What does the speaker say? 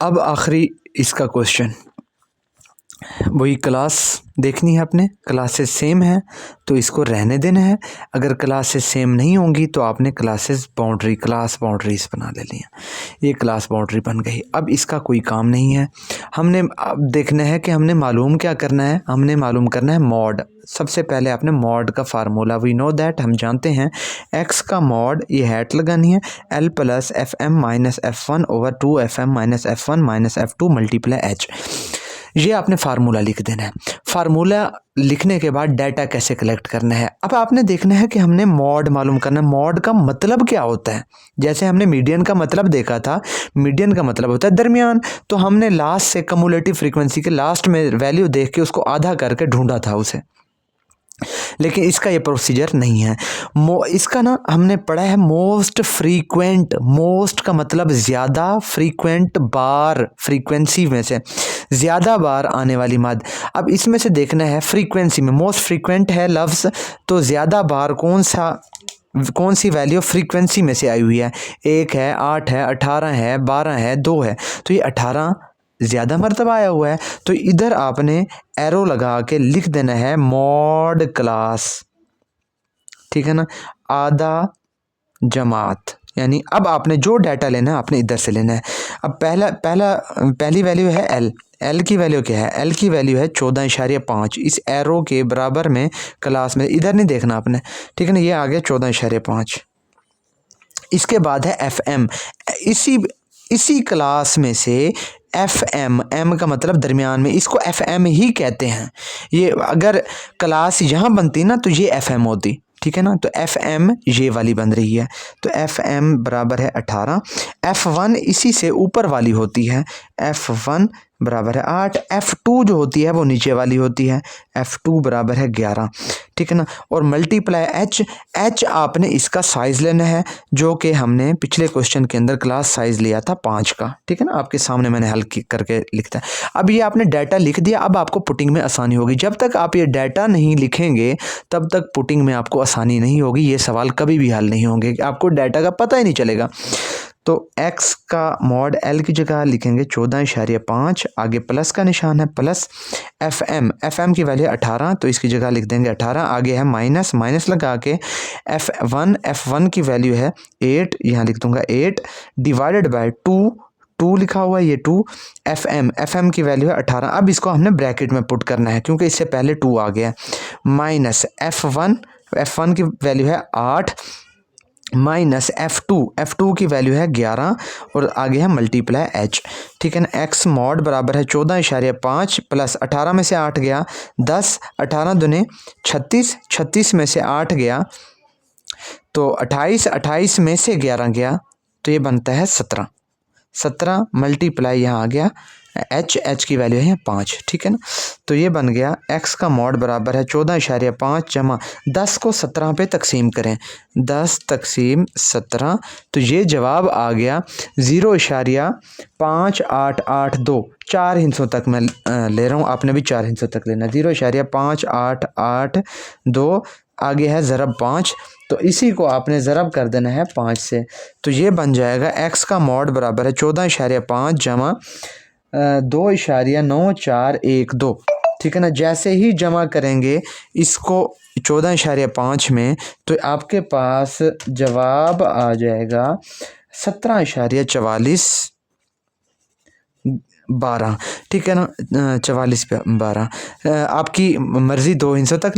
अब आखिरी इसका क्वेश्चन, वही क्लास देखनी है अपने, क्लासेस सेम है तो इसको रहने देना है, अगर क्लासेस सेम नहीं होंगी तो आपने क्लास बाउंड्रीज बना लेनी है। ये क्लास बाउंड्री बन गई। अब इसका कोई काम नहीं है, हमने अब देखना है कि हमने मालूम क्या करना है, हमने मालूम करना है मॉड। सबसे पहले आपने मॉड का फार्मूला, वी नो दैट, हम जानते हैं एक्स का मॉड, ये हैट लगानी है, L plus F M minus F one over two F M minus F one minus F two multiply H. ये आपने फार्मूला लिख देना है। फार्मूला लिखने के बाद डाटा कैसे कलेक्ट करना है, अब आपने देखना है कि हमने मॉड मालूम करना है। मॉड का मतलब क्या होता है, जैसे हमने मीडियन का मतलब देखा था, मीडियन का मतलब होता है दरमियान, तो हमने लास्ट से कम्युलेटिव फ्रीक्वेंसी के लास्ट में वैल्यू देख के उसको आधा करके ढूंढा था उसे, लेकिन इसका ये प्रोसीजर नहीं है। इसका ना हमने पढ़ा है मोस्ट फ्रीक्वेंट, मोस्ट का मतलब ज़्यादा, फ्रीक्वेंट बार, फ्रीक्वेंसी में से ज़्यादा बार आने वाली मद। अब इसमें से देखना है फ्रीक्वेंसी में, मोस्ट फ्रीक्वेंट है लफ्ज़, तो ज़्यादा बार कौन सी वैल्यू फ्रीक्वेंसी में से आई हुई है, 1 है, 8 है, 18 है, 12 है, 2 है, तो ये 18 ज़्यादा मरतबा आया हुआ है। तो इधर आपने एरो लगा के लिख देना है मॉड क्लास, ठीक है ना, आधा जमात, यानी अब आपने जो डाटा लेना है आपने इधर से लेना है। अब पहली वैल्यू है एल की वैल्यू क्या है, एल की वैल्यू है 14.5, इस एरो के बराबर में क्लास में, इधर नहीं देखना आपने, ठीक है ना, ये आ गया 14.5। इसके बाद है एफ एम, इसी क्लास में से एफ एम का मतलब दरमियान में, इसको एफ एम ही कहते हैं। ये अगर क्लास यहाँ बनती ना तो ये एफ एम होती, ठीक है ना, तो एफ एम ये वाली बन रही है, तो एफ एम बराबर है 18। एफ वन इसी से ऊपर वाली होती है, एफ वन बराबर है 8। एफ टू जो होती है वो नीचे वाली होती है, एफ टू बराबर है 11, ठीक है ना, और मल्टीप्लाई एच आपने इसका साइज़ लेना है, जो कि हमने पिछले क्वेश्चन के अंदर क्लास साइज़ लिया था 5 का, ठीक है ना, आपके सामने मैंने हल करके लिखता है। अब ये आपने डाटा लिख दिया, अब आपको पुटिंग में आसानी होगी। जब तक आप ये डाटा नहीं लिखेंगे तब तक पुटिंग में आपको आसानी नहीं होगी, ये सवाल कभी भी हल नहीं होंगे, आपको डाटा का पता ही नहीं चलेगा। तो x का मॉड l की जगह लिखेंगे 14.5, आगे प्लस का निशान है, प्लस एफ एम की वैल्यू 18, तो इसकी जगह लिख देंगे 18, आगे है माइनस लगा के एफ वन की वैल्यू है 8, यहाँ लिख दूंगा 8 डिवाइडेड बाय 2 लिखा हुआ है, ये 2, एफ एम की वैल्यू है 18। अब इसको हमने ब्रैकेट में पुट करना है क्योंकि इससे पहले 2 आ गया, माइनस एफ वन की वैल्यू है 8 माइनस एफ टू की वैल्यू है 11 और आगे है मल्टीप्लाई एच, ठीक है ना। एक्स मॉड बराबर है 14.5 प्लस 18 में से 8 गया 10, 18 दूने 36, 36 में से 8 गया तो 28 में से 11 गया तो ये बनता है 17 मल्टीप्लाई यहाँ आ गया एच की वैल्यू है 5, ठीक है ना। तो ये बन गया एक्स का मॉड बराबर है 14.5 जमा 10 को 17 पे तकसीम करें, 10 तकसीम 17, तो ये जवाब आ गया 0.5882। 4 हिस्सों तक मैं ले रहा हूँ, आपने भी 4 हिस्सों तक लेना, 0.5882, आगे है ज़रब 5, तो इसी को आपने ज़रब कर देना है 5 से, तो ये बन जाएगा एक्स का मॉड बराबर है 14.5 जमा 2.9412, ठीक है ना। जैसे ही जमा करेंगे इसको 14.5 में तो आपके पास जवाब आ जाएगा 17.4412, ठीक है ना, 44 पे 12। आपकी मर्ज़ी 2 हिस्सों तक